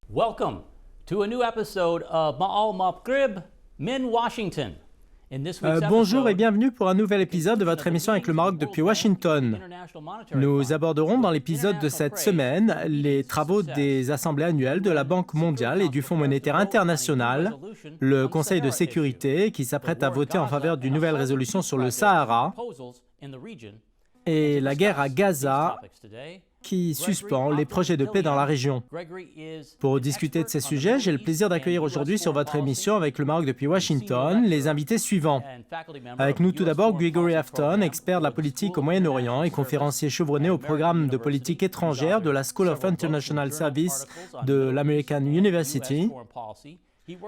Welcome to a new episode of Ma'al Maghrib min Washington. Bonjour et bienvenue pour un nouvel épisode de votre émission avec le Maroc depuis Washington. Nous aborderons dans l'épisode de cette semaine les travaux des assemblées annuelles de la Banque mondiale et du Fonds monétaire international, le Conseil de sécurité qui s'apprête à voter en faveur d'une nouvelle résolution sur le Sahara et la guerre à Gaza qui suspend les projets de paix dans la région. Pour discuter de ces sujets, j'ai le plaisir d'accueillir aujourd'hui sur votre émission avec le Maroc depuis Washington les invités suivants. Avec nous tout d'abord Gregory Afton, expert de la politique au Moyen-Orient et conférencier chevronné au programme de politique étrangère de la School of International Service de l'American University.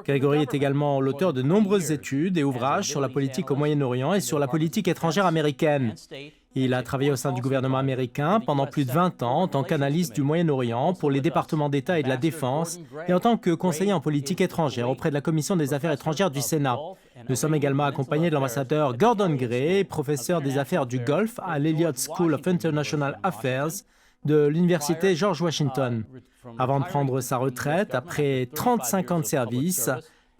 Gregory est également l'auteur de nombreuses études et ouvrages sur la politique au Moyen-Orient et sur la politique étrangère américaine. Il a travaillé au sein du gouvernement américain pendant plus de 20 ans en tant qu'analyste du Moyen-Orient pour les départements d'État et de la Défense et en tant que conseiller en politique étrangère auprès de la Commission des affaires étrangères du Sénat. Nous sommes également accompagnés de l'ambassadeur Gordon Gray, professeur des affaires du Golfe à l'Elliott School of International Affairs de l'Université George Washington. Avant de prendre sa retraite, après 35 ans de service,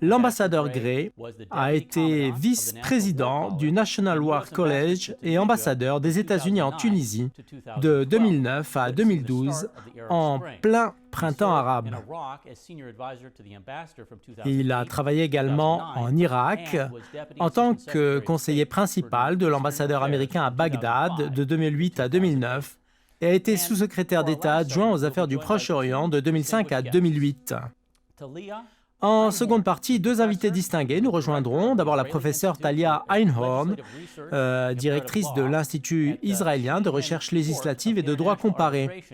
l'ambassadeur Gray a été vice-président du National War College et ambassadeur des États-Unis en Tunisie de 2009 à 2012, en plein printemps arabe. Il a travaillé également en Irak en tant que conseiller principal de l'ambassadeur américain à Bagdad de 2008 à 2009 et a été sous-secrétaire d'État adjoint aux affaires du Proche-Orient de 2005 à 2008. En seconde partie, deux invités distingués nous rejoindront. D'abord la professeure Talia Einhorn, directrice de l'Institut israélien de recherche législative et de droit comparé.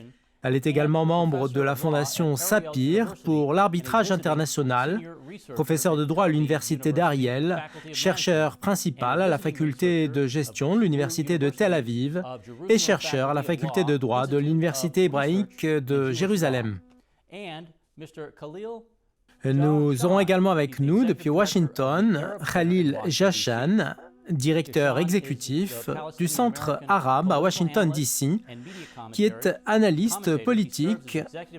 Elle est également membre de la fondation Sapir pour l'arbitrage international, professeure de droit à l'université d'Ariel, chercheur principal à la faculté de gestion de l'université de Tel Aviv et chercheur à la faculté de droit de l'université hébraïque de Jérusalem. Nous aurons également avec nous, depuis Washington, Khalil Jashan, directeur exécutif du Centre arabe à Washington, D.C., qui est analyste politique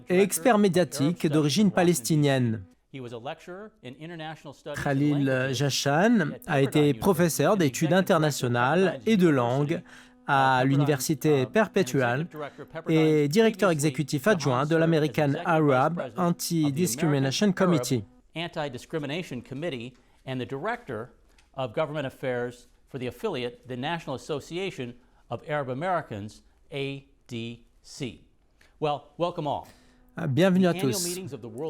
et expert médiatique d'origine palestinienne. Khalil Jashan a été professeur d'études internationales et de langue à l'Université Perpetual et directeur exécutif adjoint de l'American Arab Anti-Discrimination Committee. And the director of government affairs for the affiliate, the National Association of Arab Americans, ADC. Well, welcome all. Bienvenue à tous.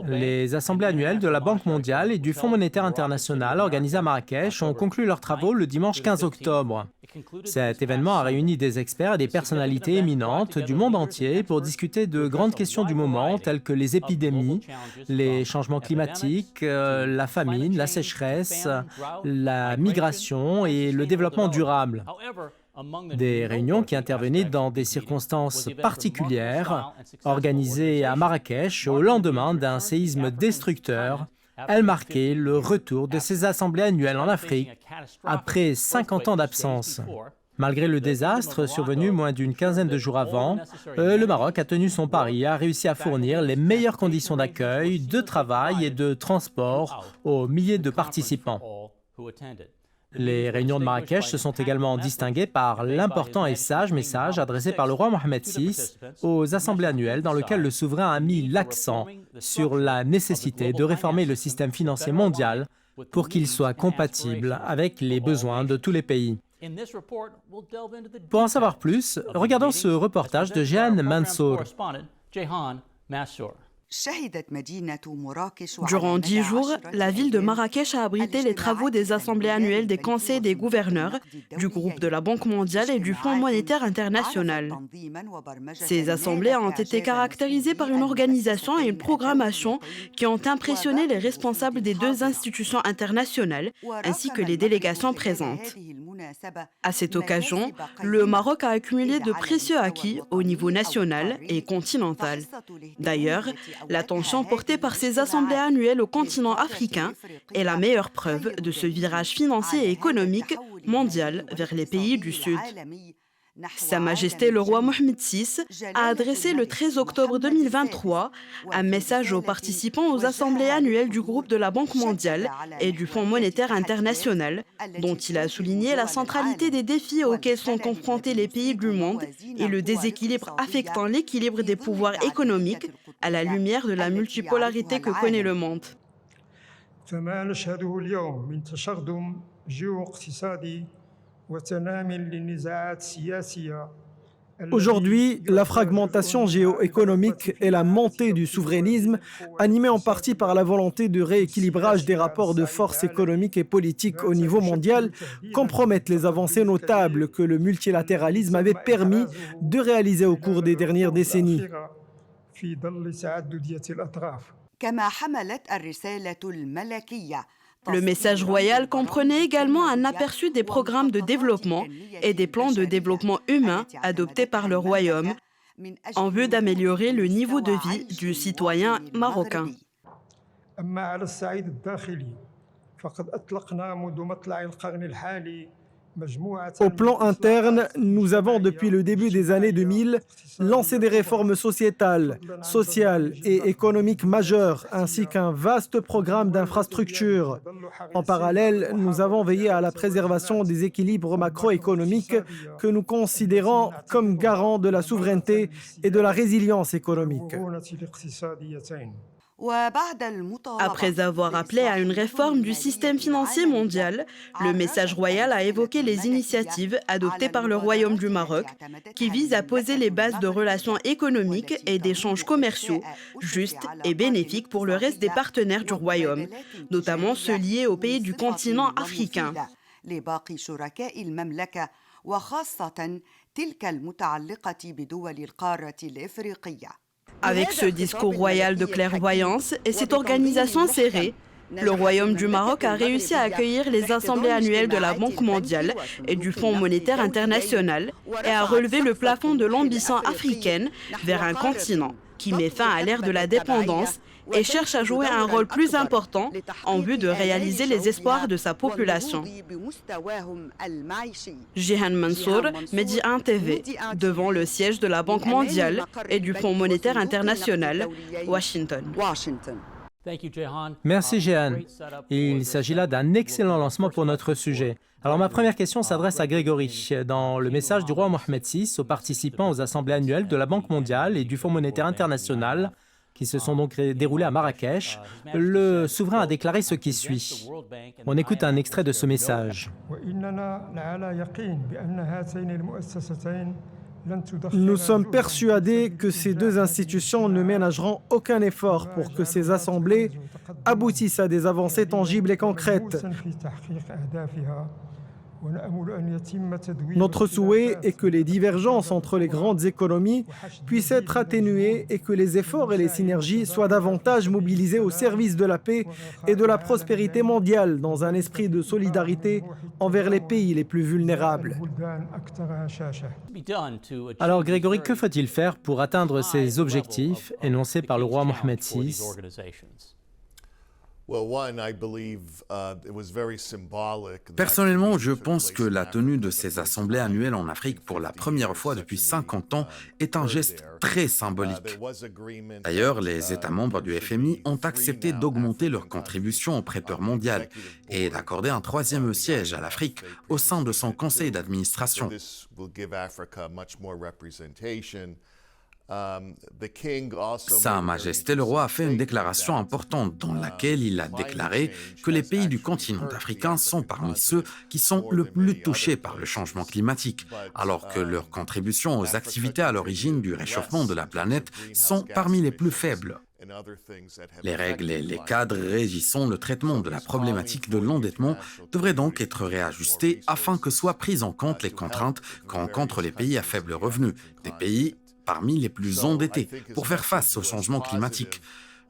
Les assemblées annuelles de la Banque mondiale et du Fonds monétaire international organisées à Marrakech ont conclu leurs travaux le dimanche 15 octobre. Cet événement a réuni des experts et des personnalités éminentes du monde entier pour discuter de grandes questions du moment telles que les épidémies, les changements climatiques, la famine, la sécheresse, la migration et le développement durable. Des réunions qui intervenaient dans des circonstances particulières, organisées à Marrakech au lendemain d'un séisme destructeur. Elles marquaient le retour de ces assemblées annuelles en Afrique après 50 ans d'absence. Malgré le désastre survenu moins d'une quinzaine de jours avant, le Maroc a tenu son pari et a réussi à fournir les meilleures conditions d'accueil, de travail et de transport aux milliers de participants. Les réunions de Marrakech se sont également distinguées par l'important et sage message adressé par le roi Mohamed VI aux assemblées annuelles dans lequel le souverain a mis l'accent sur la nécessité de réformer le système financier mondial pour qu'il soit compatible avec les besoins de tous les pays. Pour en savoir plus, regardons ce reportage de Jehan Mansour. Durant 10 jours, la ville de Marrakech a abrité les travaux des assemblées annuelles des conseils des gouverneurs, du groupe de la Banque mondiale et du Fonds monétaire international. Ces assemblées ont été caractérisées par une organisation et une programmation qui ont impressionné les responsables des deux institutions internationales, ainsi que les délégations présentes. À cette occasion, le Maroc a accumulé de précieux acquis au niveau national et continental. D'ailleurs, l'attention portée par ces assemblées annuelles au continent africain est la meilleure preuve de ce virage financier et économique mondial vers les pays du Sud. Sa Majesté le roi Mohamed VI a adressé le 13 octobre 2023 un message aux participants aux assemblées annuelles du groupe de la Banque mondiale et du Fonds monétaire international, dont il a souligné la centralité des défis auxquels sont confrontés les pays du monde et le déséquilibre affectant l'équilibre des pouvoirs économiques à la lumière de la multipolarité que connaît le monde. Aujourd'hui, la fragmentation géoéconomique et la montée du souverainisme, animée en partie par la volonté de rééquilibrage des rapports de force économiques et politiques au niveau mondial, compromettent les avancées notables que le multilatéralisme avait permis de réaliser au cours des dernières décennies. Le message royal comprenait également un aperçu des programmes de développement et des plans de développement humain adoptés par le royaume en vue d'améliorer le niveau de vie du citoyen marocain. Au plan interne, nous avons depuis le début des années 2000 lancé des réformes sociétales, sociales et économiques majeures, ainsi qu'un vaste programme d'infrastructures. En parallèle, nous avons veillé à la préservation des équilibres macroéconomiques que nous considérons comme garants de la souveraineté et de la résilience économique. Après avoir appelé à une réforme du système financier mondial, le message royal a évoqué les initiatives adoptées par le Royaume du Maroc qui visent à poser les bases de relations économiques et d'échanges commerciaux justes et bénéfiques pour le reste des partenaires du Royaume, notamment ceux liés aux pays du continent africain. Avec ce discours royal de clairvoyance et cette organisation serrée, le Royaume du Maroc a réussi à accueillir les assemblées annuelles de la Banque mondiale et du Fonds monétaire international et à relever le plafond de l'ambition africaine vers un continent qui met fin à l'ère de la dépendance et cherche à jouer un rôle plus important en vue de réaliser les espoirs de sa population. Jihan Mansour, Medi 1 TV, devant le siège de la Banque mondiale et du Fonds monétaire international, Washington. Merci Jehan. Il s'agit là d'un excellent lancement pour notre sujet. Alors ma première question s'adresse à Grégory. Dans le message du roi Mohamed VI aux participants aux assemblées annuelles de la Banque mondiale et du Fonds monétaire international, qui se sont donc déroulées à Marrakech, le souverain a déclaré ce qui suit. On écoute un extrait de ce message. Nous sommes persuadés que ces deux institutions ne ménageront aucun effort pour que ces assemblées aboutissent à des avancées tangibles et concrètes. Notre souhait est que les divergences entre les grandes économies puissent être atténuées et que les efforts et les synergies soient davantage mobilisés au service de la paix et de la prospérité mondiale dans un esprit de solidarité envers les pays les plus vulnérables. Alors Grégory, que faut-il faire pour atteindre ces objectifs énoncés par le roi Mohamed VI ? Personnellement, je pense que la tenue de ces assemblées annuelles en Afrique pour la première fois depuis 50 ans est un geste très symbolique. D'ailleurs, les États membres du FMI ont accepté d'augmenter leur contribution au prêteur mondial et d'accorder un troisième siège à l'Afrique au sein de son conseil d'administration. Sa Majesté le roi a fait une déclaration importante dans laquelle il a déclaré que les pays du continent africain sont parmi ceux qui sont le plus touchés par le changement climatique, alors que leurs contributions aux activités à l'origine du réchauffement de la planète sont parmi les plus faibles. Les règles et les cadres régissant le traitement de la problématique de l'endettement devraient donc être réajustés afin que soient prises en compte les contraintes que rencontrent les pays à faible revenu, des pays parmi les plus endettés, pour faire face au changement climatique.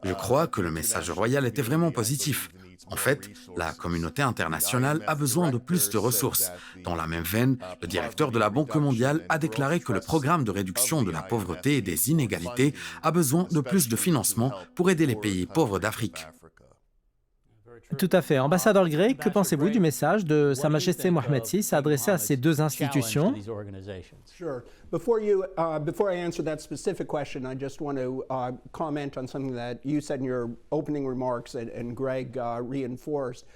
Je crois que le message royal était vraiment positif. En fait, la communauté internationale a besoin de plus de ressources. Dans la même veine, le directeur de la Banque mondiale a déclaré que le programme de réduction de la pauvreté et des inégalités a besoin de plus de financement pour aider les pays pauvres d'Afrique. Tout à fait. Ambassadeur Gray, que pensez-vous du message de Sa Majesté Mohamed VI adressé à ces deux institutions? Sure. Before I answer that specific question, I just want to comment on something that you said in your opening remarks and Greg reinforced.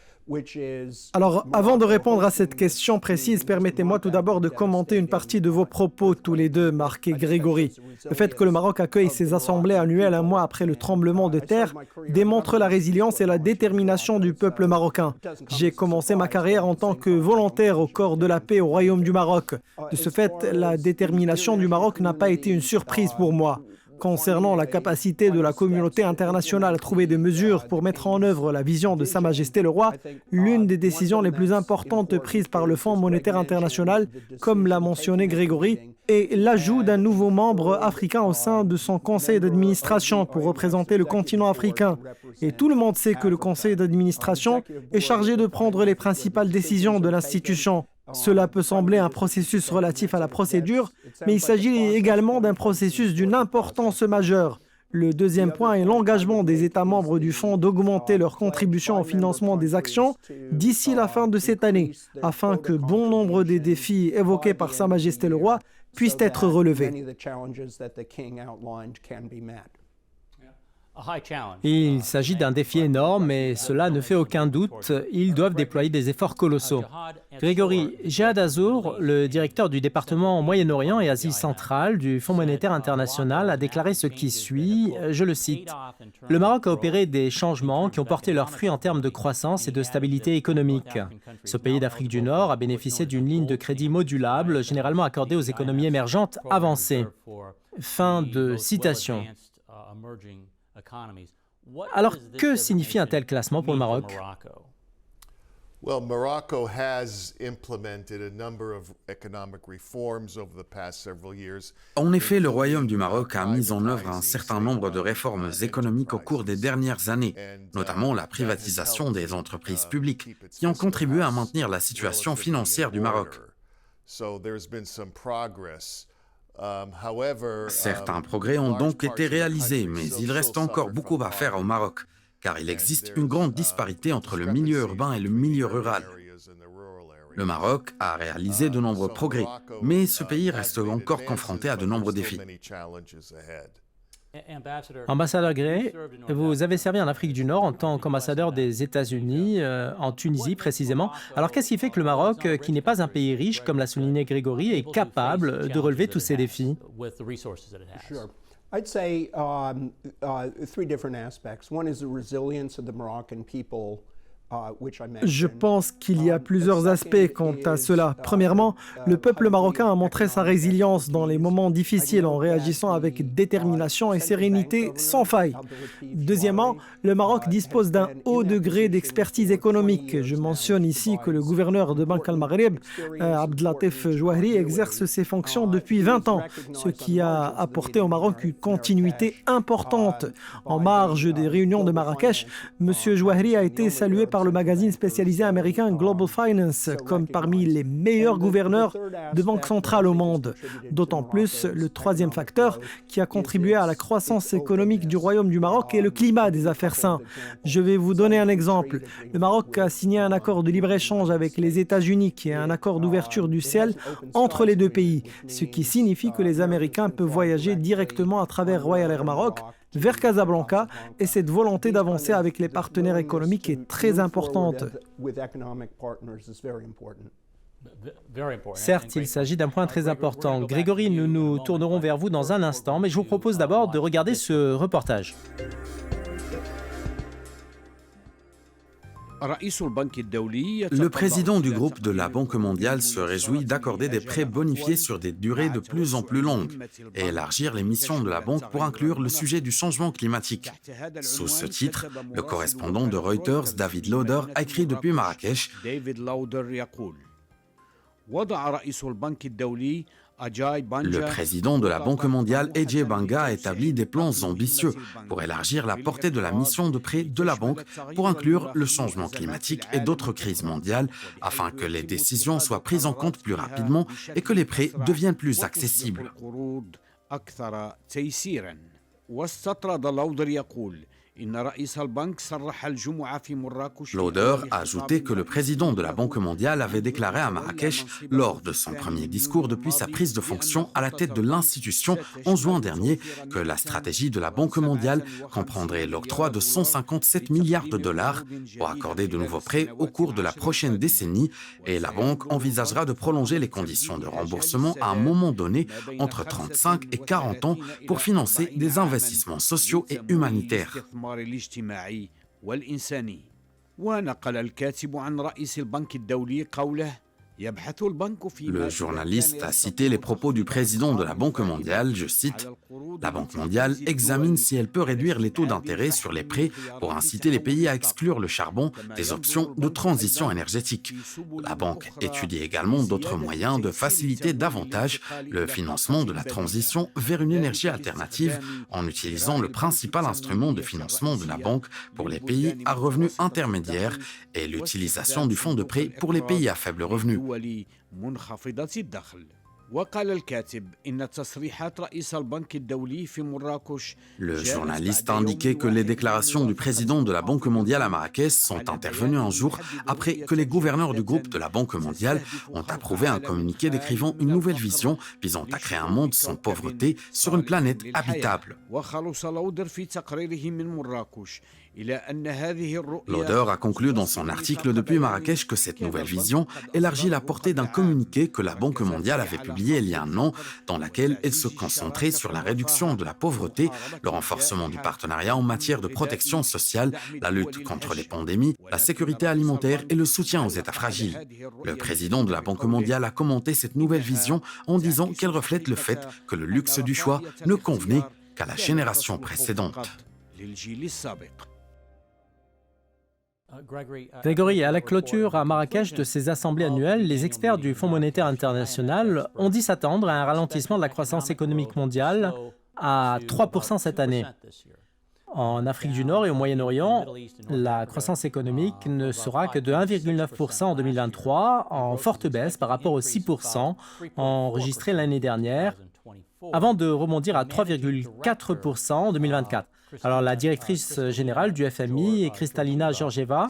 Alors, avant de répondre à cette question précise, permettez-moi tout d'abord de commenter une partie de vos propos, tous les deux, Marc et Grégory. Le fait que le Maroc accueille ses assemblées annuelles un mois après le tremblement de terre démontre la résilience et la détermination du peuple marocain. J'ai commencé ma carrière en tant que volontaire au corps de la paix au Royaume du Maroc. De ce fait, la détermination du Maroc n'a pas été une surprise pour moi. Concernant la capacité de la communauté internationale à trouver des mesures pour mettre en œuvre la vision de Sa Majesté le Roi, l'une des décisions les plus importantes prises par le Fonds monétaire international, comme l'a mentionné Grégory, est l'ajout d'un nouveau membre africain au sein de son conseil d'administration pour représenter le continent africain. Et tout le monde sait que le conseil d'administration est chargé de prendre les principales décisions de l'institution. Cela peut sembler un processus relatif à la procédure, mais il s'agit également d'un processus d'une importance majeure. Le deuxième point est l'engagement des États membres du Fonds d'augmenter leur contribution au financement des actions d'ici la fin de cette année, afin que bon nombre des défis évoqués par Sa Majesté le Roi puissent être relevés. Il s'agit d'un défi énorme, mais cela ne fait aucun doute. Ils doivent déployer des efforts colossaux. Grégory, Jihad Azour, le directeur du département Moyen-Orient et Asie centrale du Fonds monétaire international, a déclaré ce qui suit, je le cite, « Le Maroc a opéré des changements qui ont porté leurs fruits en termes de croissance et de stabilité économique. Ce pays d'Afrique du Nord a bénéficié d'une ligne de crédit modulable, généralement accordée aux économies émergentes avancées. » Fin de citation. Alors, que signifie un tel classement pour le Maroc? En effet, le Royaume du Maroc a mis en œuvre un certain nombre de réformes économiques au cours des dernières années, notamment la privatisation des entreprises publiques, qui ont contribué à maintenir la situation financière du Maroc. Certains progrès ont donc été réalisés, mais il reste encore beaucoup à faire au Maroc, car il existe une grande disparité entre le milieu urbain et le milieu rural. Le Maroc a réalisé de nombreux progrès, mais ce pays reste encore confronté à de nombreux défis. Ambassadeur Gray, vous avez servi en Afrique du Nord en tant qu'ambassadeur des États-Unis, en Tunisie précisément. Alors qu'est-ce qui fait que le Maroc, qui n'est pas un pays riche, comme l'a souligné Grégory, est capable de relever tous ces défis? I'd say three different aspects. One is the resilience of the Moroccan people. Je pense qu'il y a plusieurs aspects quant à cela. Premièrement, le peuple marocain a montré sa résilience dans les moments difficiles en réagissant avec détermination et sérénité sans faille. Deuxièmement, le Maroc dispose d'un haut degré d'expertise économique. Je mentionne ici que le gouverneur de Banque al-Maghreb, Abdelatif Jouahri, exerce ses fonctions depuis 20 ans, ce qui a apporté au Maroc une continuité importante. En marge des réunions de Marrakech, M. Jouahri a été salué par le magazine spécialisé américain Global Finance comme parmi les meilleurs gouverneurs de banque centrale au monde. D'autant plus, le troisième facteur qui a contribué à la croissance économique du Royaume du Maroc est le climat des affaires sains. Je vais vous donner un exemple. Le Maroc a signé un accord de libre-échange avec les États-Unis qui est un accord d'ouverture du ciel entre les deux pays, ce qui signifie que les Américains peuvent voyager directement à travers Royal Air Maroc vers Casablanca, et cette volonté d'avancer avec les partenaires économiques est très importante. Certes, il s'agit d'un point très important. Grégory, nous nous tournerons vers vous dans un instant, mais je vous propose d'abord de regarder ce reportage. Le président du groupe de la Banque mondiale se réjouit d'accorder des prêts bonifiés sur des durées de plus en plus longues et élargir les missions de la banque pour inclure le sujet du changement climatique. Sous ce titre, le correspondant de Reuters, David Lauder, a écrit depuis Marrakech: Le président de la Banque mondiale, Ajay Banga, a établi des plans ambitieux pour élargir la portée de la mission de prêt de la banque pour inclure le changement climatique et d'autres crises mondiales afin que les décisions soient prises en compte plus rapidement et que les prêts deviennent plus accessibles. Lauder a ajouté que le président de la Banque mondiale avait déclaré à Marrakech, lors de son premier discours depuis sa prise de fonction à la tête de l'institution en juin dernier, que la stratégie de la Banque mondiale comprendrait l'octroi de 157 milliards de dollars pour accorder de nouveaux prêts au cours de la prochaine décennie et la banque envisagera de prolonger les conditions de remboursement à un moment donné entre 35 et 40 ans pour financer des investissements sociaux et humanitaires. ونقل الكاتب عن رئيس البنك الدولي قوله Le journaliste a cité les propos du président de la Banque mondiale, je cite, « La Banque mondiale examine si elle peut réduire les taux d'intérêt sur les prêts pour inciter les pays à exclure le charbon des options de transition énergétique. La Banque étudie également d'autres moyens de faciliter davantage le financement de la transition vers une énergie alternative en utilisant le principal instrument de financement de la Banque pour les pays à revenus intermédiaires et l'utilisation du fonds de prêt pour les pays à faible revenu. منخفضة الدخل. وقال الكاتب إن تصريحات رئيس البنك الدولي في مراكش. Le journaliste a indiqué que les déclarations du président de la Banque mondiale à Marrakech sont intervenues un jour après que les gouverneurs du groupe de la Banque mondiale ont approuvé un communiqué décrivant une nouvelle vision visant à créer un monde sans pauvreté sur une planète habitable. Lauder a conclu dans son article depuis Marrakech que cette nouvelle vision élargit la portée d'un communiqué que la Banque mondiale avait publié il y a un an, dans laquelle elle se concentrait sur la réduction de la pauvreté, le renforcement du partenariat en matière de protection sociale, la lutte contre les pandémies, la sécurité alimentaire et le soutien aux États fragiles. Le président de la Banque mondiale a commenté cette nouvelle vision en disant qu'elle reflète le fait que le luxe du choix ne convenait qu'à la génération précédente. Grégory, à la clôture à Marrakech de ces assemblées annuelles, les experts du Fonds monétaire international ont dit s'attendre à un ralentissement de la croissance économique mondiale à 3% cette année. En Afrique du Nord et au Moyen-Orient, la croissance économique ne sera que de 1,9% en 2023, en forte baisse par rapport aux 6% enregistrés l'année dernière, avant de rebondir à 3,4% en 2024. Alors, la directrice générale du FMI, Kristalina Georgieva,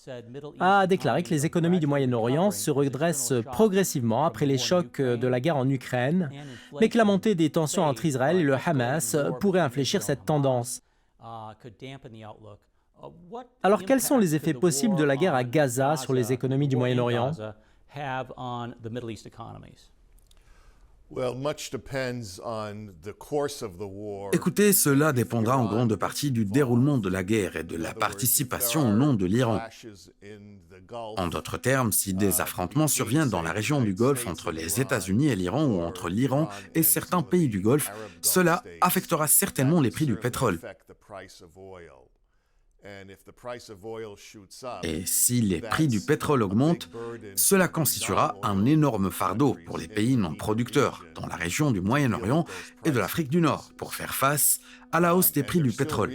a déclaré que les économies du Moyen-Orient se redressent progressivement après les chocs de la guerre en Ukraine, mais que la montée des tensions entre Israël et le Hamas pourrait infléchir cette tendance. Alors, quels sont les effets possibles de la guerre à Gaza sur les économies du Moyen-Orient ? Écoutez, cela dépendra en grande partie du déroulement de la guerre et de la participation ou non de l'Iran. En d'autres termes, si des affrontements surviennent dans la région du Golfe entre les États-Unis et l'Iran ou entre l'Iran et certains pays du Golfe, cela affectera certainement les prix du pétrole. Et si les prix du pétrole augmentent, cela constituera un énorme fardeau pour les pays non producteurs dans la région du Moyen-Orient et de l'Afrique du Nord pour faire face à la hausse des prix du pétrole.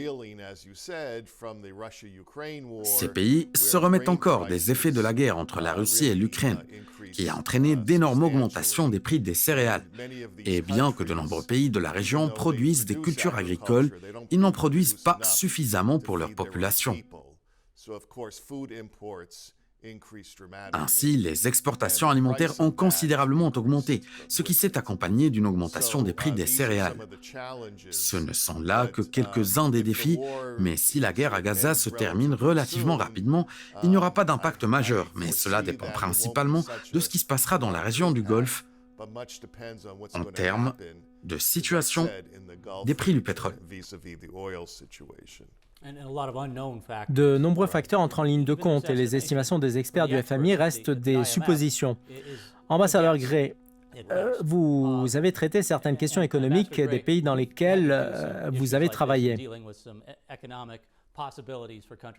Ces pays se remettent encore des effets de la guerre entre la Russie et l'Ukraine, qui a entraîné d'énormes augmentations des prix des céréales. Et bien que de nombreux pays de la région produisent des cultures agricoles, ils n'en produisent pas suffisamment pour leur population. Ainsi, les exportations alimentaires ont considérablement augmenté, ce qui s'est accompagné d'une augmentation des prix des céréales. Ce ne sont là que quelques-uns des défis, mais si la guerre à Gaza se termine relativement rapidement, il n'y aura pas d'impact majeur, mais cela dépend principalement de ce qui se passera dans la région du Golfe en termes de situation des prix du pétrole. De nombreux facteurs entrent en ligne de compte et les estimations des experts du FMI restent des suppositions. Ambassadeur Gray, vous avez traité certaines questions économiques des pays dans lesquels vous avez travaillé.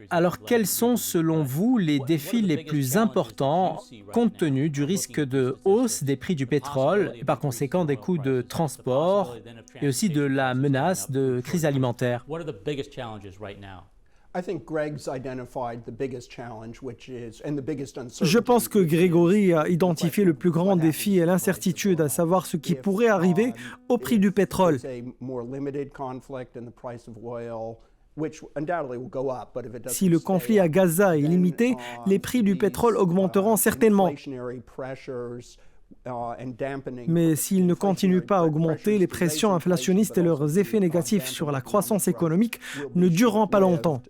Alors, quels sont, selon vous, les défis les plus importants compte tenu du risque de hausse des prix du pétrole et par conséquent des coûts de transport et aussi de la menace de crise alimentaire? Je pense que Grégory a identifié le plus grand défi et l'incertitude, à savoir ce qui pourrait arriver au prix du pétrole. Si le conflit à Gaza est limité, les prix du pétrole augmenteront certainement. Mais s'ils ne continuent pas à augmenter, les pressions inflationnistes et leurs effets négatifs sur la croissance économique ne dureront pas longtemps.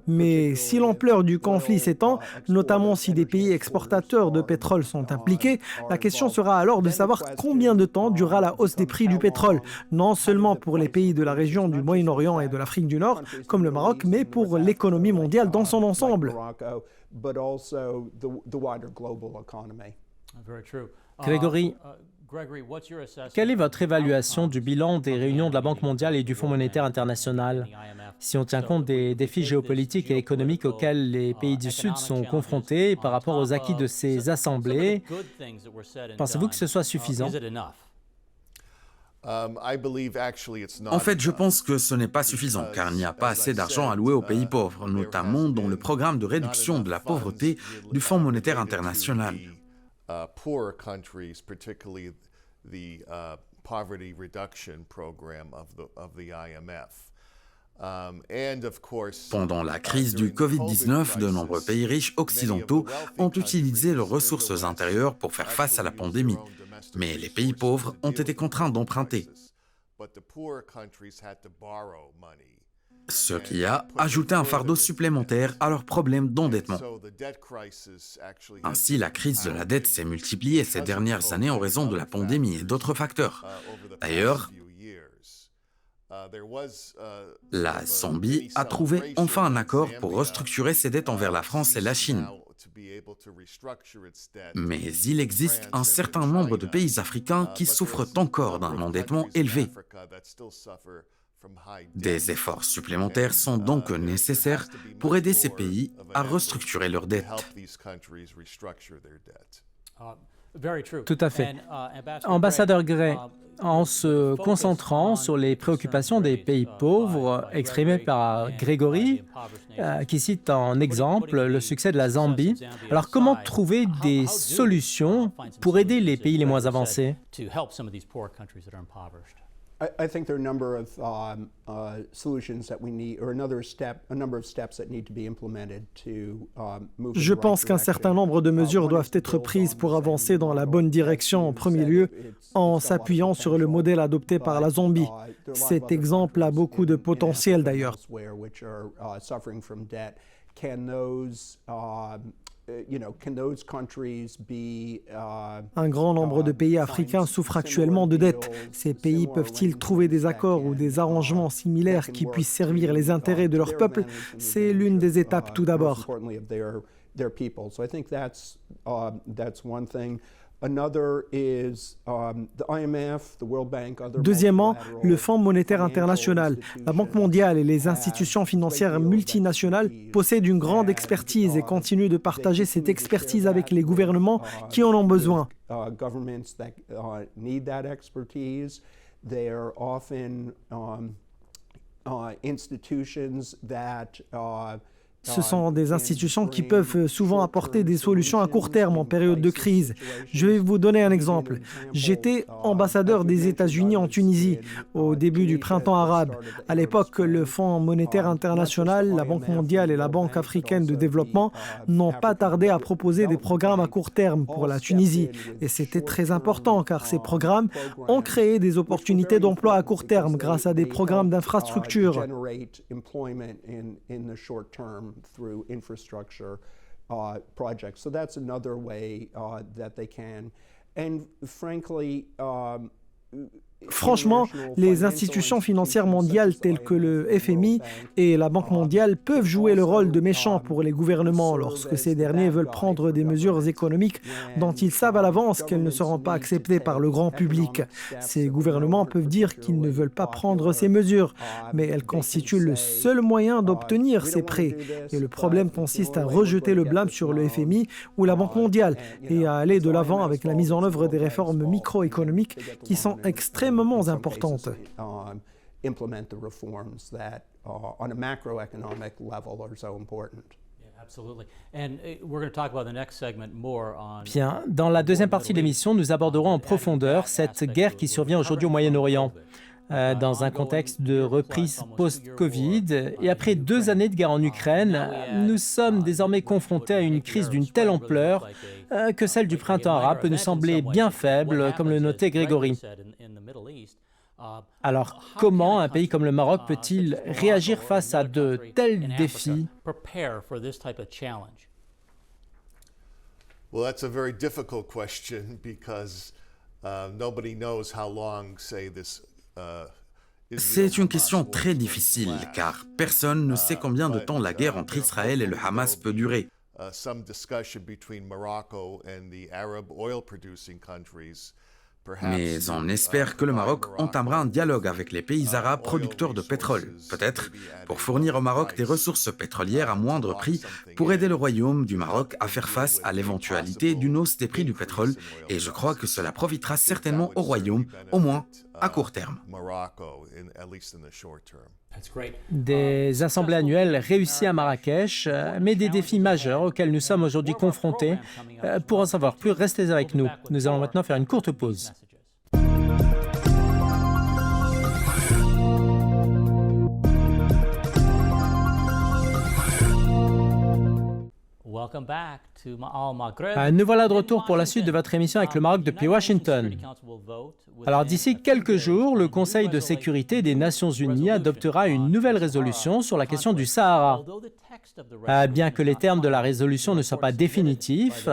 Mais si l'ampleur du conflit s'étend, notamment si des pays exportateurs de pétrole sont impliqués, la question sera alors de savoir combien de temps durera la hausse des prix du pétrole, non seulement pour les pays de la région du Moyen-Orient et de l'Afrique du Nord, comme le Maroc, mais pour l'économie mondiale dans son ensemble. Grégory, quelle est votre évaluation du bilan des réunions de la Banque mondiale et du Fonds monétaire international, si on tient compte des défis géopolitiques et économiques auxquels les pays du Sud sont confrontés par rapport aux acquis de ces assemblées? Pensez-vous que ce soit suffisant? En fait, je pense que ce n'est pas suffisant, car il n'y a pas assez d'argent alloué aux pays pauvres, notamment dans le programme de réduction de la pauvreté du Fonds monétaire international. Poorer countries, particularly the poverty reduction program of the IMF. Pendant la crise du Covid-19, de nombreux pays riches occidentaux ont utilisé leurs ressources intérieures pour faire face à la pandémie. Mais les pays pauvres ont été contraints d'emprunter, ce qui a ajouté un fardeau supplémentaire à leurs problèmes d'endettement. Ainsi, la crise de la dette s'est multipliée ces dernières années en raison de la pandémie et d'autres facteurs. D'ailleurs, la Zambie a trouvé enfin un accord pour restructurer ses dettes envers la France et la Chine. Mais il existe un certain nombre de pays africains qui souffrent encore d'un endettement élevé. Des efforts supplémentaires sont donc nécessaires pour aider ces pays à restructurer leurs dettes. Tout à fait. Ambassadeur Gray, en se concentrant sur les préoccupations des pays pauvres exprimées par Grégory, qui cite en exemple le succès de la Zambie, alors comment trouver des solutions pour aider les pays les moins avancés? I think there are a number of solutions that we need, or a number of steps that need to be implemented to move. Je pense qu'un certain nombre de mesures doivent être prises pour avancer dans la bonne direction en premier lieu, en s'appuyant sur le modèle adopté par la Zambie. Cet exemple a beaucoup de potentiel d'ailleurs. Un grand nombre de pays africains souffrent actuellement de dettes. Ces pays peuvent-ils trouver des accords ou des arrangements similaires qui puissent servir les intérêts de leur peuple? C'est l'une des étapes tout d'abord. Deuxièmement, le Fonds monétaire international. La Banque mondiale et les institutions financières multinationales possèdent une grande expertise et continuent de partager cette expertise avec les gouvernements qui en ont besoin. Ce sont des institutions qui peuvent souvent apporter des solutions à court terme en période de crise. Je vais vous donner un exemple. J'étais ambassadeur des États-Unis en Tunisie au début du printemps arabe. À l'époque, le Fonds monétaire international, la Banque mondiale et la Banque africaine de développement n'ont pas tardé à proposer des programmes à court terme pour la Tunisie. Et c'était très important car ces programmes ont créé des opportunités d'emploi à court terme grâce à des programmes d'infrastructure. Through infrastructure projects. So that's another way that they can. And frankly, Franchement, les institutions financières mondiales telles que le FMI et la Banque mondiale peuvent jouer le rôle de méchants pour les gouvernements lorsque ces derniers veulent prendre des mesures économiques dont ils savent à l'avance qu'elles ne seront pas acceptées par le grand public. Ces gouvernements peuvent dire qu'ils ne veulent pas prendre ces mesures, mais elles constituent le seul moyen d'obtenir ces prêts. Et le problème consiste à rejeter le blâme sur le FMI ou la Banque mondiale et à aller de l'avant avec la mise en œuvre des réformes microéconomiques qui sont extrêmement importantes. Bien, dans la deuxième partie de l'émission, nous aborderons en profondeur cette guerre qui survient aujourd'hui au Moyen-Orient. Dans un contexte de reprise post-Covid et après 2 années de guerre en Ukraine, nous sommes désormais confrontés à une crise d'une telle ampleur que celle du printemps arabe peut nous sembler bien faible, comme le notait Grégory. Alors, comment un pays comme le Maroc peut-il réagir face à de tels défis? Well, that's a very difficult question because nobody knows how long, say, this. C'est une question très difficile car personne ne sait combien de temps la guerre entre Israël et le Hamas peut durer. Some discussion between Morocco and the Arab oil-producing countries. Mais on espère que le Maroc entamera un dialogue avec les pays arabes producteurs de pétrole, peut-être pour fournir au Maroc des ressources pétrolières à moindre prix pour aider le Royaume du Maroc à faire face à l'éventualité d'une hausse des prix du pétrole. Et je crois que cela profitera certainement au Royaume, au moins à court terme. Des assemblées annuelles réussies à Marrakech, mais des défis majeurs auxquels nous sommes aujourd'hui confrontés. Pour en savoir plus, restez avec nous. Nous allons maintenant faire une courte pause. Nous voilà de retour pour la suite de votre émission avec le Maroc depuis Washington. Alors d'ici quelques jours, le Conseil de sécurité des Nations Unies adoptera une nouvelle résolution sur la question du Sahara. Bien que les termes de la résolution ne soient pas définitifs,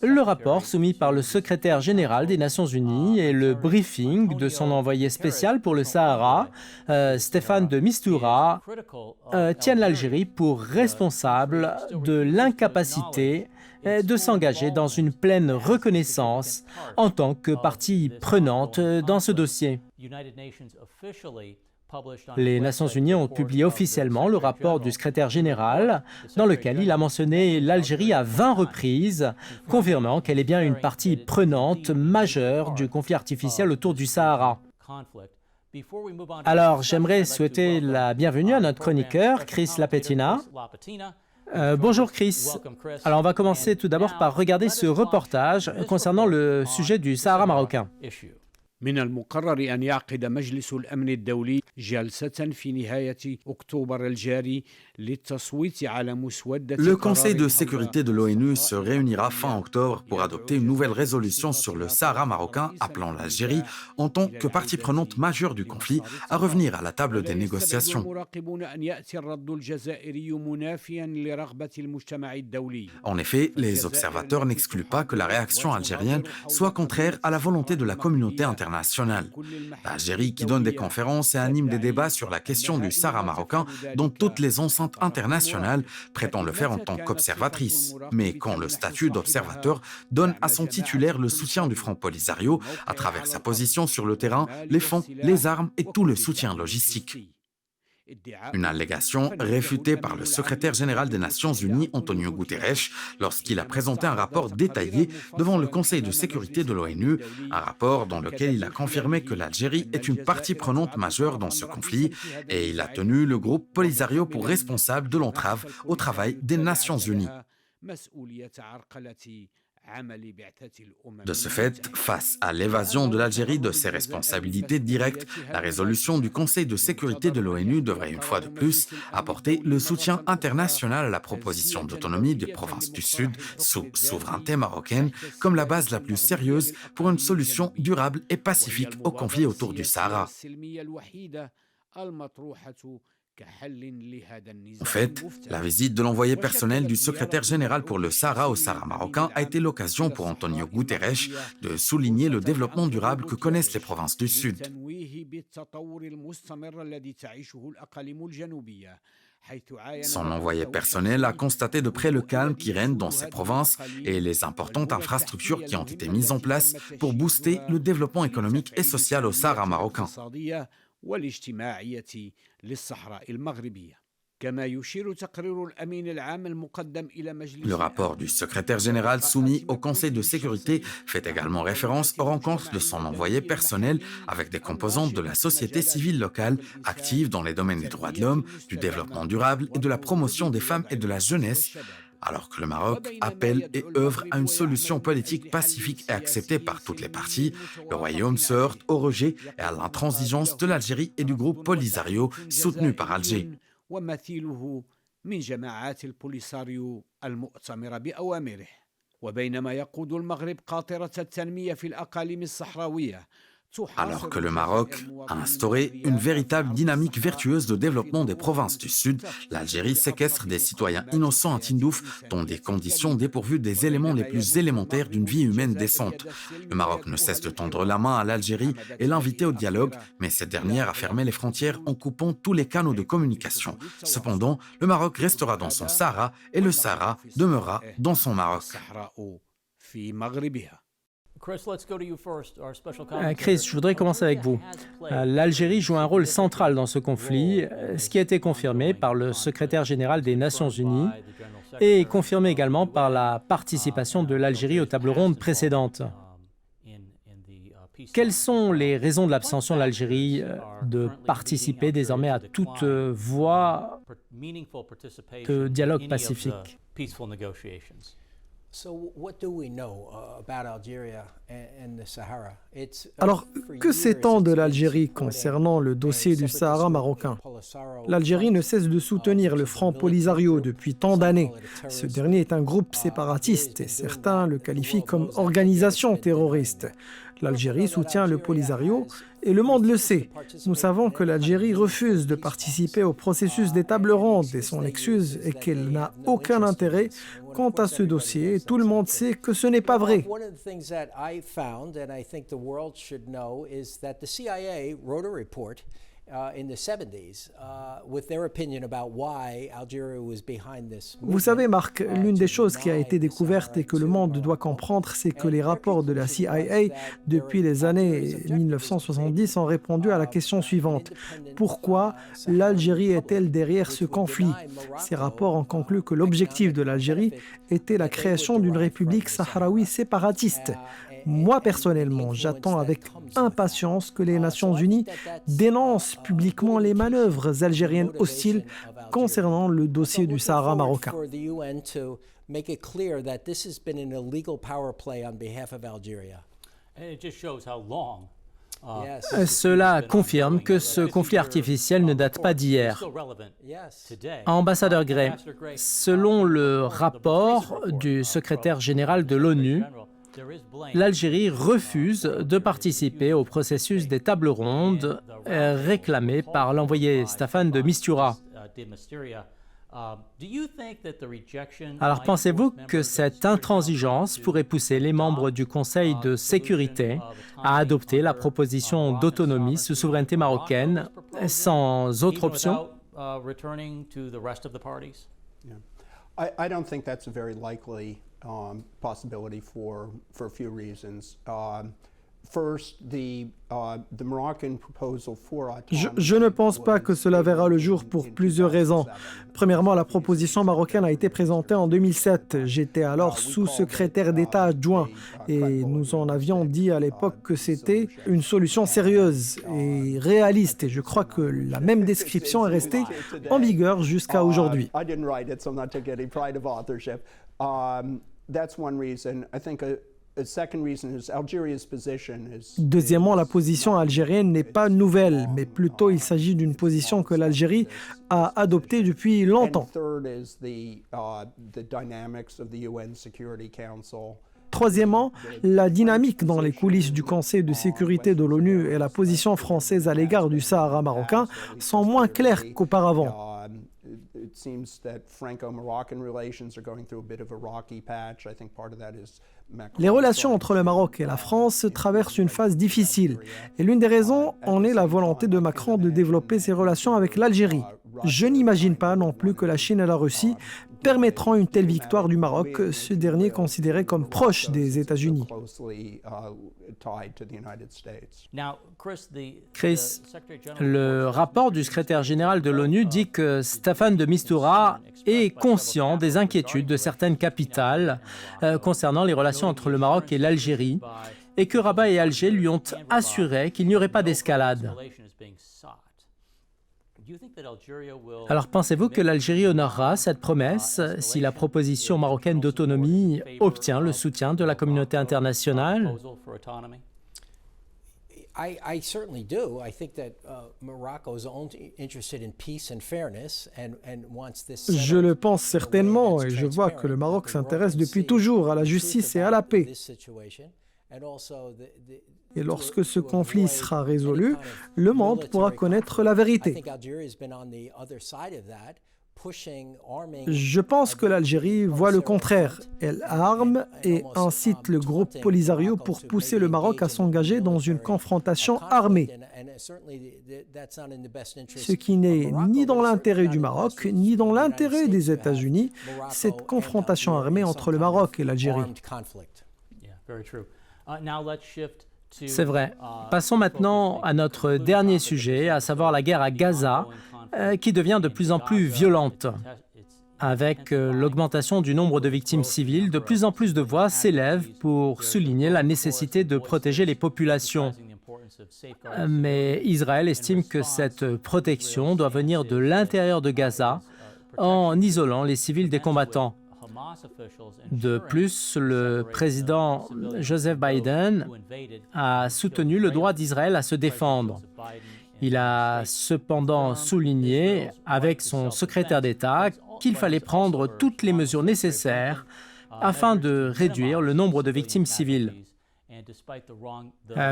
le rapport soumis par le secrétaire général des Nations Unies et le briefing de son envoyé spécial pour le Sahara, Stéphane de Mistura, tiennent l'Algérie pour responsable de l'incapacité de s'engager dans une pleine reconnaissance en tant que partie prenante dans ce dossier. Les Nations Unies ont publié officiellement le rapport du secrétaire général dans lequel il a mentionné l'Algérie à 20 reprises, confirmant qu'elle est bien une partie prenante majeure du conflit artificiel autour du Sahara. Alors, j'aimerais souhaiter la bienvenue à notre chroniqueur, Chris Lapetina. Bonjour Chris. Alors on va commencer tout d'abord par regarder ce reportage concernant le sujet du Sahara marocain. من المقرر أن يعقد مجلس الأمن الدولي جلسة في نهاية أكتوبر الجاري للتصويت على مسودة. Le Conseil de sécurité de l'ONU se réunira fin octobre pour adopter une nouvelle résolution sur le Sahara marocain, appelant l'Algérie, en tant que partie prenante majeure du conflit, à revenir à la table des négociations. En effet, les observateurs n'excluent pas que la réaction algérienne soit contraire à la volonté de la communauté internationale. L'Algérie qui donne des conférences et anime des débats sur la question du Sahara marocain dans toutes les enceintes internationales prétend le faire en tant qu'observatrice. Mais quand le statut d'observateur donne à son titulaire le soutien du Front Polisario à travers sa position sur le terrain, les fonds, les armes et tout le soutien logistique. Une allégation réfutée par le secrétaire général des Nations Unies, Antonio Guterres, lorsqu'il a présenté un rapport détaillé devant le Conseil de sécurité de l'ONU, un rapport dans lequel il a confirmé que l'Algérie est une partie prenante majeure dans ce conflit et il a tenu le groupe Polisario pour responsable de l'entrave au travail des Nations Unies. De ce fait, face à l'évasion de l'Algérie de ses responsabilités directes, la résolution du Conseil de sécurité de l'ONU devrait une fois de plus apporter le soutien international à la proposition d'autonomie des provinces du Sud sous souveraineté marocaine comme la base la plus sérieuse pour une solution durable et pacifique au conflit autour du Sahara. En fait, la visite de l'envoyé personnel du secrétaire général pour le Sahara au Sahara marocain a été l'occasion pour Antonio Guterres de souligner le développement durable que connaissent les provinces du Sud. Son envoyé personnel a constaté de près le calme qui règne dans ces provinces et les importantes infrastructures qui ont été mises en place pour booster le développement économique et social au Sahara marocain. Le rapport du secrétaire général soumis au Conseil de sécurité fait également référence aux rencontres de son envoyé personnel avec des composantes de la société civile locale actives dans les domaines des droits de l'homme, du développement durable et de la promotion des femmes et de la jeunesse, alors que le Maroc appelle et œuvre à une solution politique pacifique et acceptée par toutes les parties. Le Royaume se heurte au rejet et à l'intransigeance de l'Algérie et du groupe Polisario soutenu par Alger. من جماعات البوليساريو المؤتمرة بأوامره وبينما يقود المغرب قاطرة التنمية في الأقاليم الصحراوية. Alors que le Maroc a instauré une véritable dynamique vertueuse de développement des provinces du Sud, l'Algérie séquestre des citoyens innocents à Tindouf dans des conditions dépourvues des éléments les plus élémentaires d'une vie humaine décente. Le Maroc ne cesse de tendre la main à l'Algérie et l'inviter au dialogue, mais cette dernière a fermé les frontières en coupant tous les canaux de communication. Cependant, le Maroc restera dans son Sahara et le Sahara demeurera dans son Maroc. Chris, je voudrais commencer avec vous. L'Algérie joue un rôle central dans ce conflit, ce qui a été confirmé par le secrétaire général des Nations Unies et confirmé également par la participation de l'Algérie aux tables rondes précédentes. Quelles sont les raisons de l'abstention de l'Algérie de participer désormais à toute voie de dialogue pacifique? Alors, que sait-on de l'Algérie concernant le dossier du Sahara marocain? L'Algérie ne cesse de soutenir le Front Polisario depuis tant d'années. Ce dernier est un groupe séparatiste et certains le qualifient comme organisation terroriste. L'Algérie soutient le Polisario et le monde le sait. Nous savons que l'Algérie refuse de participer au processus des tables rondes et son excuse est qu'elle n'a aucun intérêt quant à ce dossier. Tout le monde sait que ce n'est pas vrai. Vous savez, Marc, l'une des choses qui a été découverte et que le monde doit comprendre, c'est que les rapports de la CIA depuis les années 1970 ont répondu à la question suivante. Pourquoi l'Algérie est-elle derrière ce conflit? Ces rapports ont conclu que l'objectif de l'Algérie était la création d'une république sahraoui séparatiste. Moi, personnellement, j'attends avec impatience que les Nations Unies dénoncent publiquement les manœuvres algériennes hostiles concernant le dossier du Sahara marocain. Cela confirme que ce conflit artificiel ne date pas d'hier. Ambassadeur Gray, selon le rapport du secrétaire général de l'ONU, l'Algérie refuse de participer au processus des tables rondes réclamé par l'envoyé Staffan de Mistura. Alors pensez-vous que cette intransigeance pourrait pousser les membres du Conseil de sécurité à adopter la proposition d'autonomie sous souveraineté marocaine sans autre option? I don't think that's a very likely possibility for a few reasons. First, the Moroccan proposal for autonomy. Je ne pense pas que cela verra le jour pour plusieurs raisons. Premièrement, la proposition marocaine a été présentée en 2007. J'étais alors sous-secrétaire d'État adjoint et nous en avions dit à l'époque que c'était une solution sérieuse et réaliste. Et je crois que la même description est restée en vigueur jusqu'à aujourd'hui. I didn't write it, so I'm not taking any pride of authorship. That's one reason. I think a second reason is Algeria's position is. Deuxièmement, la position algérienne n'est pas nouvelle, mais plutôt il s'agit d'une position que l'Algérie a adoptée depuis longtemps. And third is the dynamics of the UN Security Council. Troisièmement, la dynamique dans les coulisses du Conseil de sécurité de l'ONU et la position française à l'égard du Sahara marocain sont moins claires qu'auparavant. It seems that Franco-Moroccan relations are going through a bit of a rocky patch. I think part of that is Les relations entre le Maroc et la France traversent une phase difficile. Et l'une des raisons en est la volonté de Macron de développer ses relations avec l'Algérie. Je n'imagine pas non plus que la Chine et la Russie permettront une telle victoire du Maroc, ce dernier considéré comme proche des États-Unis. Chris, le rapport du secrétaire général de l'ONU dit que Staffan de Mistura est conscient des inquiétudes de certaines capitales concernant les relations entre le Maroc et l'Algérie et que Rabat et Alger lui ont assuré qu'il n'y aurait pas d'escalade. Alors pensez-vous que l'Algérie honorera cette promesse si la proposition marocaine d'autonomie obtient le soutien de la communauté internationale? I certainly do. I think that Morocco is interested in peace and fairness and wants this. Je le pense certainement et je vois que le Maroc s'intéresse depuis toujours à la justice et à la paix. Et lorsque ce conflit sera résolu, le monde pourra connaître la vérité. Je pense que l'Algérie voit le contraire. Elle arme et incite le groupe Polisario pour pousser le Maroc à s'engager dans une confrontation armée. Ce qui n'est ni dans l'intérêt du Maroc, ni dans l'intérêt des États-Unis, cette confrontation armée entre le Maroc et l'Algérie. C'est vrai. Passons maintenant à notre dernier sujet, à savoir la guerre à Gaza, qui devient de plus en plus violente. Avec l'augmentation du nombre de victimes civiles, de plus en plus de voix s'élèvent pour souligner la nécessité de protéger les populations. Mais Israël estime que cette protection doit venir de l'intérieur de Gaza, en isolant les civils des combattants. De plus, le président Joseph Biden a soutenu le droit d'Israël à se défendre. Il a cependant souligné, avec son secrétaire d'État, qu'il fallait prendre toutes les mesures nécessaires afin de réduire le nombre de victimes civiles.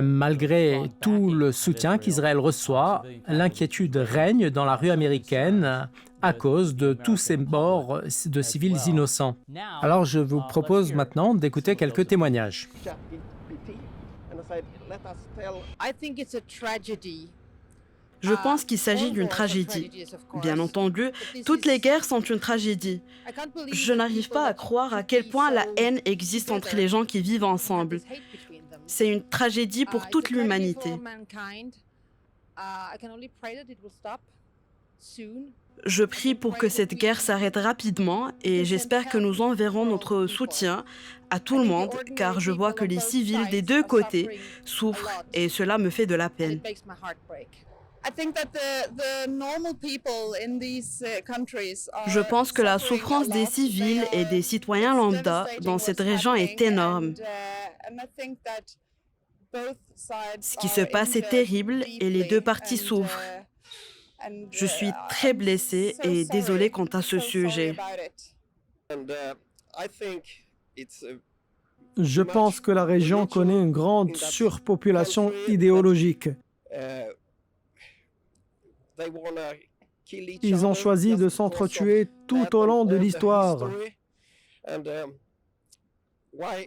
Malgré tout le soutien qu'Israël reçoit, l'inquiétude règne dans la rue américaine à cause de tous ces morts de civils innocents. Alors je vous propose maintenant d'écouter quelques témoignages. Je pense qu'il s'agit d'une tragédie. Bien entendu, toutes les guerres sont une tragédie. Je n'arrive pas à croire à quel point la haine existe entre les gens qui vivent ensemble. C'est une tragédie pour toute l'humanité. Je prie pour que cette guerre s'arrête rapidement et j'espère que nous enverrons notre soutien à tout le monde car je vois que les civils des deux côtés souffrent et cela me fait de la peine. Je pense que la souffrance des civils et des citoyens lambda dans cette région est énorme. Ce qui se passe est terrible et les deux parties souffrent. Je suis très blessée et désolée quant à ce sujet. Je pense que la région connaît une grande surpopulation idéologique. Ils ont choisi de s'entretuer tout au long de l'histoire.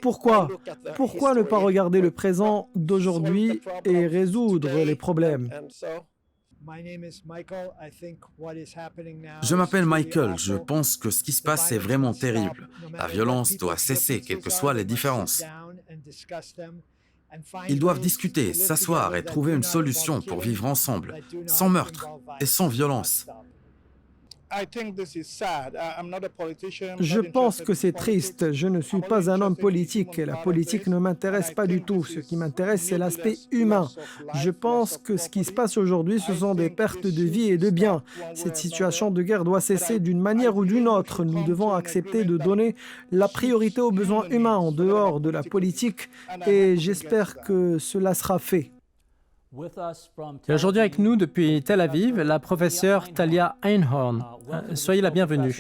Pourquoi? Pourquoi ne pas regarder le présent d'aujourd'hui et résoudre les problèmes? Je m'appelle Michael. Je pense que ce qui se passe est vraiment terrible. La violence doit cesser, quelles que soient les différences. Ils doivent discuter, s'asseoir et trouver une solution pour vivre ensemble, sans meurtre et sans violence. Je pense que c'est triste. Je ne suis pas un homme politique et la politique ne m'intéresse pas du tout. Ce qui m'intéresse, c'est l'aspect humain. Je pense que ce qui se passe aujourd'hui, ce sont des pertes de vie et de biens. Cette situation de guerre doit cesser d'une manière ou d'une autre. Nous devons accepter de donner la priorité aux besoins humains en dehors de la politique et j'espère que cela sera fait. Et aujourd'hui avec nous depuis Tel Aviv, la professeure Talia Einhorn. Soyez la bienvenue.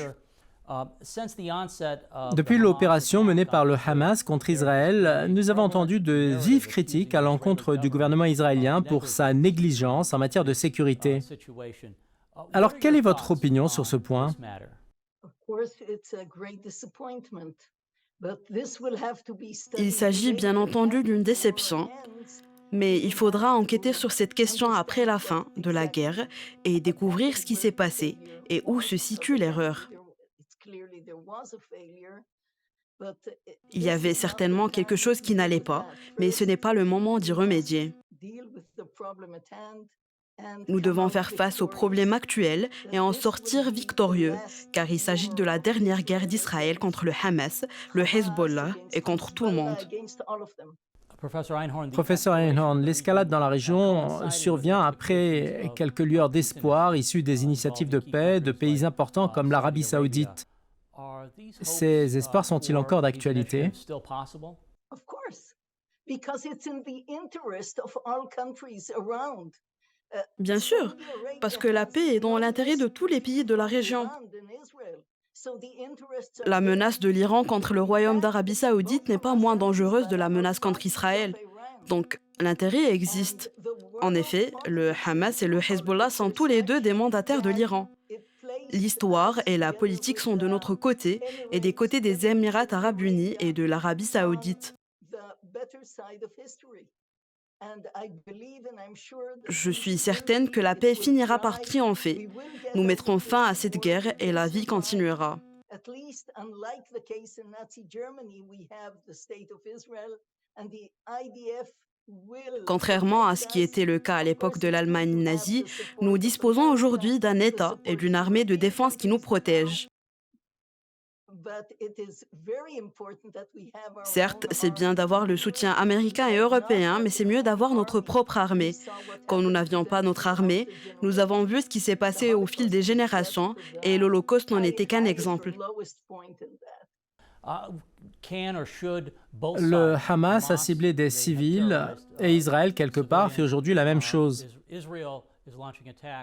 Depuis l'opération menée par le Hamas contre Israël, nous avons entendu de vives critiques à l'encontre du gouvernement israélien pour sa négligence en matière de sécurité. Alors, quelle est votre opinion sur ce point? Il s'agit bien entendu d'une déception, mais il faudra enquêter sur cette question après la fin de la guerre et découvrir ce qui s'est passé et où se situe l'erreur. Il y avait certainement quelque chose qui n'allait pas, mais ce n'est pas le moment d'y remédier. Nous devons faire face aux problèmes actuels et en sortir victorieux, car il s'agit de la dernière guerre d'Israël contre le Hamas, le Hezbollah et contre tout le monde. Professeur Einhorn, l'escalade dans la région survient après quelques lueurs d'espoir issues des initiatives de paix de pays importants comme l'Arabie saoudite. Ces espoirs sont-ils encore d'actualité? Bien sûr, parce que la paix est dans l'intérêt de tous les pays de la région. La menace de l'Iran contre le Royaume d'Arabie saoudite n'est pas moins dangereuse de la menace contre Israël. Donc, l'intérêt existe. En effet, le Hamas et le Hezbollah sont tous les deux des mandataires de l'Iran. L'histoire et la politique sont de notre côté et des côtés des Émirats arabes unis et de l'Arabie saoudite. Je suis certaine que la paix finira par triompher. Nous mettrons fin à cette guerre et la vie continuera. Contrairement à ce qui était le cas à l'époque de l'Allemagne nazie, nous disposons aujourd'hui d'un État et d'une armée de défense qui nous protègent. Certes, c'est bien d'avoir le soutien américain et européen, mais c'est mieux d'avoir notre propre armée. Quand nous n'avions pas notre armée, nous avons vu ce qui s'est passé au fil des générations et l'Holocauste n'en était qu'un exemple. Le Hamas a ciblé des civils et Israël, quelque part, fait aujourd'hui la même chose.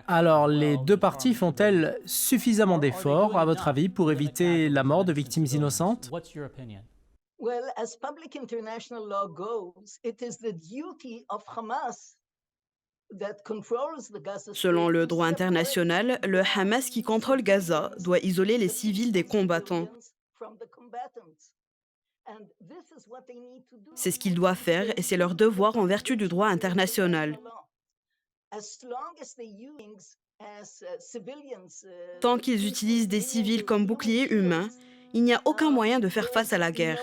Alors, les deux parties font-elles suffisamment d'efforts, à votre avis, pour éviter la mort de victimes innocentes? Selon le droit international, le Hamas qui contrôle Gaza doit isoler les civils des combattants. C'est ce qu'ils doivent faire et c'est leur devoir en vertu du droit international. Tant qu'ils utilisent des civils comme boucliers humains, il n'y a aucun moyen de faire face à la guerre.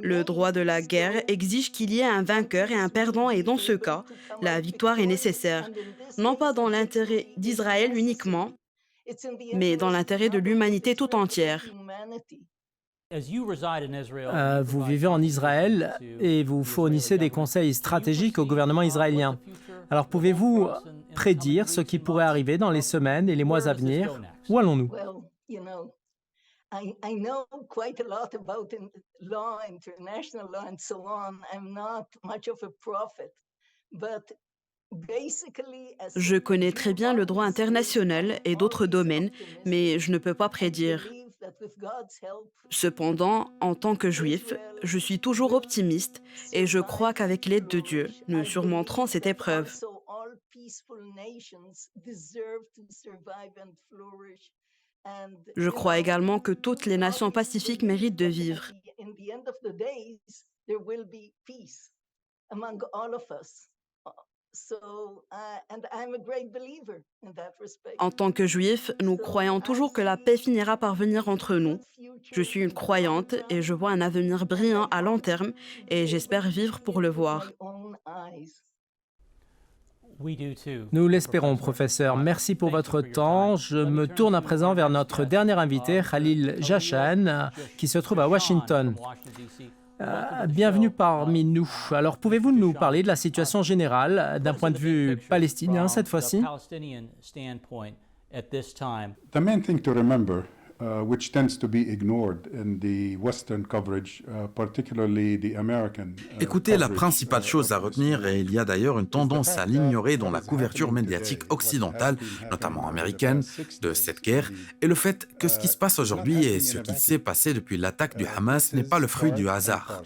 Le droit de la guerre exige qu'il y ait un vainqueur et un perdant et dans ce cas, la victoire est nécessaire, non pas dans l'intérêt d'Israël uniquement, mais dans l'intérêt de l'humanité tout entière. Vous vivez en Israël et vous fournissez des conseils stratégiques au gouvernement israélien. Alors pouvez-vous prédire ce qui pourrait arriver dans les semaines et les mois à venir? Où allons-nous? Je connais très bien le droit international et d'autres domaines, mais je ne peux pas prédire. Cependant, en tant que juif, je suis toujours optimiste et je crois qu'avec l'aide de Dieu, nous surmonterons cette épreuve. Je crois également que toutes les nations pacifiques méritent de vivre. En tant que juif, nous croyons toujours que la paix finira par venir entre nous. Je suis une croyante et je vois un avenir brillant à long terme et j'espère vivre pour le voir. Nous l'espérons, professeur. Merci pour votre temps. Je me tourne à présent vers notre dernier invité, Khalil Jashan, qui se trouve à Washington. Bienvenue parmi nous. Alors, pouvez-vous nous parler de la situation générale d'un point de vue palestinien cette fois-ci? The main thing to remember which tends to be ignored in the Western coverage, particularly the American. Écoutez, la coverage, principale chose à retenir, et il y a d'ailleurs une tendance à l'ignorer dans la couverture médiatique occidentale, notamment américaine, de cette guerre, est le fait que ce qui se passe aujourd'hui et ce qui s'est passé depuis l'attaque du Hamas n'est pas le fruit du hasard.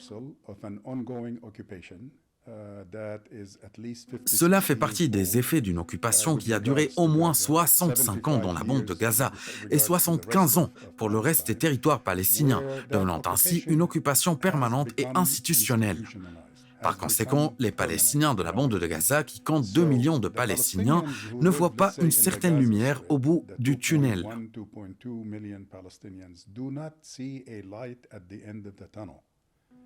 Cela fait partie des effets d'une occupation qui a duré au moins 65 ans dans la bande de Gaza et 75 ans pour le reste des territoires palestiniens, devenant ainsi une occupation permanente et institutionnelle. Par conséquent, les Palestiniens de la bande de Gaza, qui comptent 2 millions de Palestiniens, ne voient pas une certaine lumière au bout du tunnel.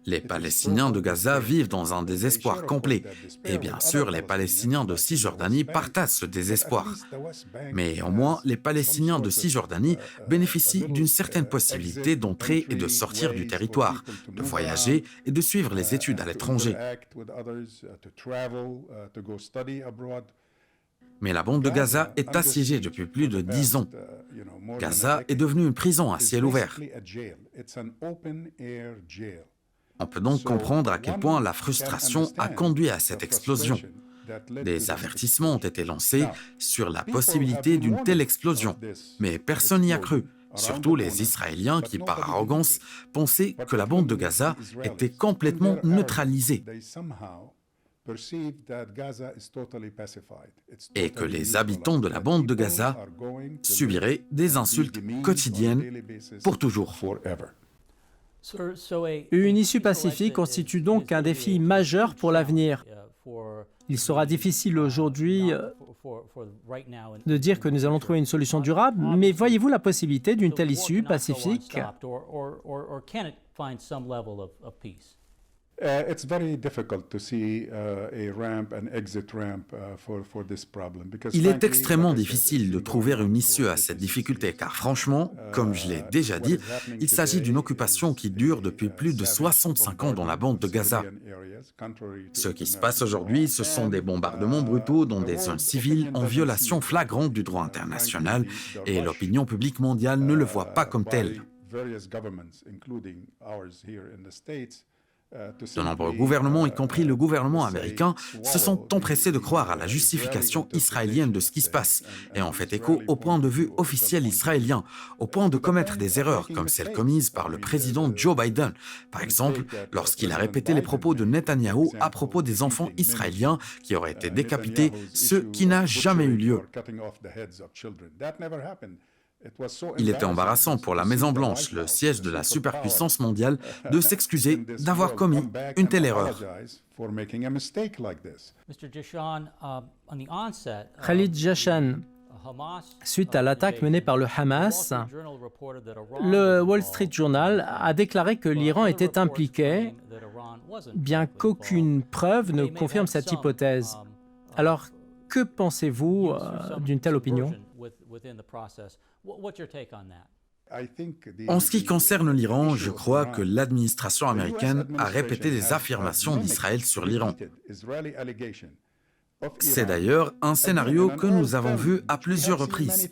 Les Palestiniens de Gaza vivent dans un désespoir complet. Et bien sûr, les Palestiniens de Cisjordanie partagent ce désespoir. Mais au moins, les Palestiniens de Cisjordanie bénéficient d'une certaine possibilité d'entrer et de sortir du territoire, de voyager et de suivre les études à l'étranger. Mais la bande de Gaza est assiégée depuis plus de 10 ans. Gaza est devenue une prison à ciel ouvert. On peut donc comprendre à quel point la frustration a conduit à cette explosion. Des avertissements ont été lancés sur la possibilité d'une telle explosion, mais personne n'y a cru, surtout les Israéliens qui, par arrogance, pensaient que la bande de Gaza était complètement neutralisée et que les habitants de la bande de Gaza subiraient des insultes quotidiennes pour toujours. Une issue pacifique constitue donc un défi majeur pour l'avenir. Il sera difficile aujourd'hui de dire que nous allons trouver une solution durable, mais voyez-vous la possibilité d'une telle issue pacifique? It's very difficult to see a ramp, an exit ramp for this problem. Il est extrêmement difficile de trouver une issue à cette difficulté, car franchement, comme je l'ai déjà dit, il s'agit d'une occupation qui dure depuis plus de 65 ans dans la bande de Gaza. Ce qui se passe aujourd'hui, ce sont des bombardements brutaux dans des zones civiles en violation flagrante du droit international, et l'opinion publique mondiale ne le voit pas comme tel. De nombreux gouvernements, y compris le gouvernement américain, se sont empressés de croire à la justification israélienne de ce qui se passe et ont fait écho au point de vue officiel israélien, au point de commettre des erreurs comme celles commises par le président Joe Biden, par exemple lorsqu'il a répété les propos de Netanyahou à propos des enfants israéliens qui auraient été décapités, ce qui n'a jamais eu lieu. Il était embarrassant pour la Maison-Blanche, le siège de la superpuissance mondiale, de s'excuser d'avoir commis une telle erreur. Khalid Jashan, suite à l'attaque menée par le Hamas, le Wall Street Journal a déclaré que l'Iran était impliqué, bien qu'aucune preuve ne confirme cette hypothèse. Alors, que pensez-vous d'une telle opinion ? En ce qui concerne l'Iran, je crois que l'administration américaine a répété des affirmations d'Israël sur l'Iran. C'est d'ailleurs un scénario que nous avons vu à plusieurs reprises,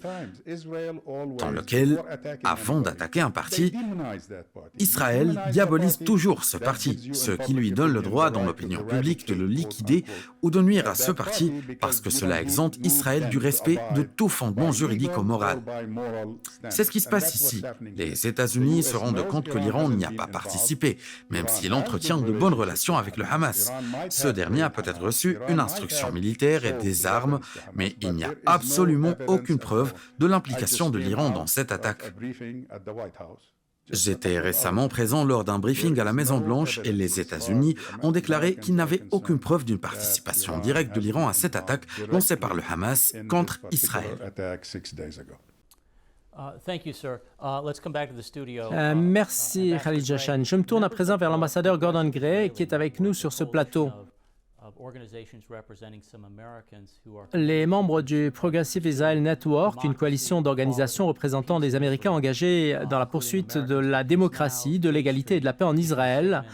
dans lequel, avant d'attaquer un parti, Israël diabolise toujours ce parti, ce qui lui donne le droit dans l'opinion publique de le liquider ou de nuire à ce parti, parce que cela exempte Israël du respect de tout fondement juridique ou moral. C'est ce qui se passe ici. Les États-Unis se rendent compte que l'Iran n'y a pas participé, même s'il entretient de bonnes relations avec le Hamas. Ce dernier a peut-être reçu une instruction militaire et des armes, mais il n'y a absolument aucune preuve de l'implication de l'Iran dans cette attaque. J'étais récemment présent lors d'un briefing à la Maison-Blanche et les États-Unis ont déclaré qu'ils n'avaient aucune preuve d'une participation directe de l'Iran à cette attaque lancée par le Hamas contre Israël. Merci Khalid Jashan. Je me tourne à présent vers l'ambassadeur Gordon Gray qui est avec nous sur ce plateau. Les membres du Progressive Israel Network, une coalition d'organisations représentant des Américains engagés dans la poursuite de la démocratie, de l'égalité et de la paix en Israël,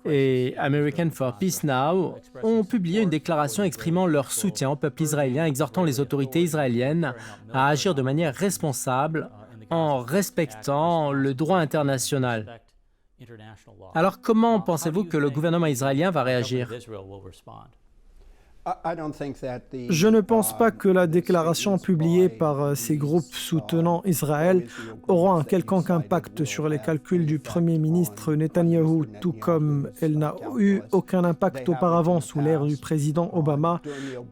et American for Peace Now, ont publié une déclaration exprimant leur soutien au peuple israélien, exhortant les autorités israéliennes à agir de manière responsable en respectant le droit international. Alors comment pensez-vous que le gouvernement israélien va réagir? Je ne pense pas que la déclaration publiée par ces groupes soutenant Israël aura un quelconque impact sur les calculs du Premier ministre Netanyahou, tout comme elle n'a eu aucun impact auparavant sous l'ère du président Obama,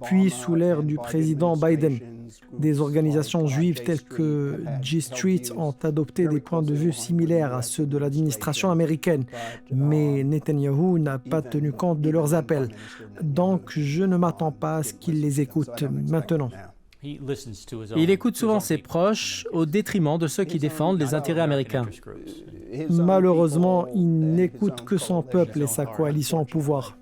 puis sous l'ère du président Biden. Des organisations juives telles que G-Street ont adopté des points de vue similaires à ceux de l'administration américaine, mais Netanyahou n'a pas tenu compte de leurs appels. Donc je ne m'attends pas à ce qu'il les écoute maintenant. Il écoute souvent ses proches au détriment de ceux qui défendent les intérêts américains. Malheureusement, il n'écoute que son peuple et sa coalition au pouvoir.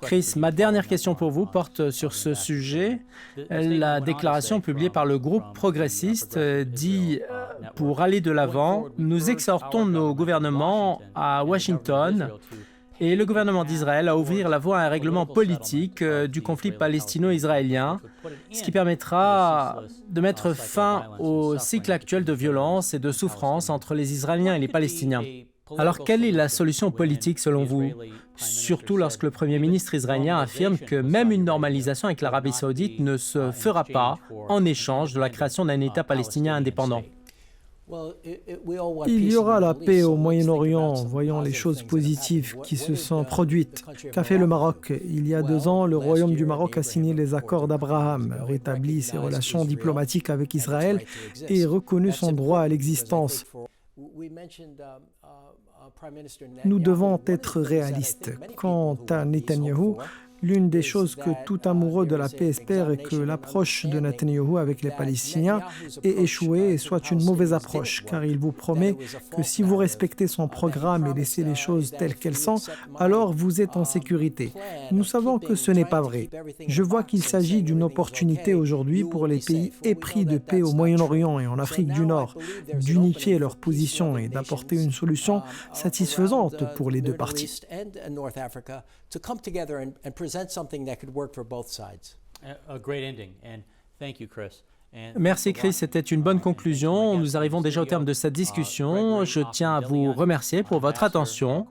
Chris, ma dernière question pour vous porte sur ce sujet. La déclaration publiée par le groupe progressiste dit « Pour aller de l'avant, nous exhortons nos gouvernements à Washington et le gouvernement d'Israël à ouvrir la voie à un règlement politique du conflit palestino-israélien, ce qui permettra de mettre fin au cycle actuel de violence et de souffrance entre les Israéliens et les Palestiniens. » Alors, quelle est la solution politique selon vous, surtout lorsque le Premier ministre israélien affirme que même une normalisation avec l'Arabie saoudite ne se fera pas en échange de la création d'un État palestinien indépendant? Il y aura la paix au Moyen-Orient, voyant les choses positives qui se sont produites. Qu'a fait le Maroc? Il y a 2 ans, le Royaume du Maroc a signé les accords d'Abraham, rétabli ses relations diplomatiques avec Israël et reconnu son droit à l'existence. Nous devons être réalistes. Quant à Netanyahou, l'une des choses que tout amoureux de la paix espère est que l'approche de Netanyahou avec les Palestiniens ait échoué et soit une mauvaise approche, car il vous promet que si vous respectez son programme et laissez les choses telles qu'elles sont, alors vous êtes en sécurité. Nous savons que ce n'est pas vrai. Je vois qu'il s'agit d'une opportunité aujourd'hui pour les pays épris de paix au Moyen-Orient et en Afrique du Nord d'unifier leurs positions et d'apporter une solution satisfaisante pour les deux parties. To come together and present something that could work for both sides. A great ending, and thank you, Chris. Merci Chris, c'était une bonne conclusion. Nous arrivons déjà au terme de cette discussion. Je tiens à vous remercier pour votre attention.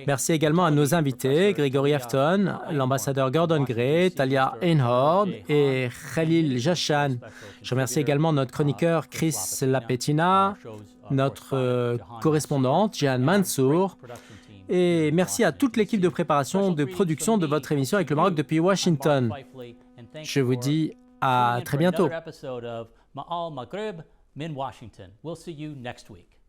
Merci également à nos invités, Gregory Afton, l'ambassadeur Gordon Gray, Talia Einhorn et Khalil Jashan. Je remercie également notre chroniqueur Chris Lapetina, notre correspondante Jeanne Mansour. Et merci à toute l'équipe de préparation, de production de votre émission avec le Maroc depuis Washington. Je vous dis à très bientôt. We'll see you next week.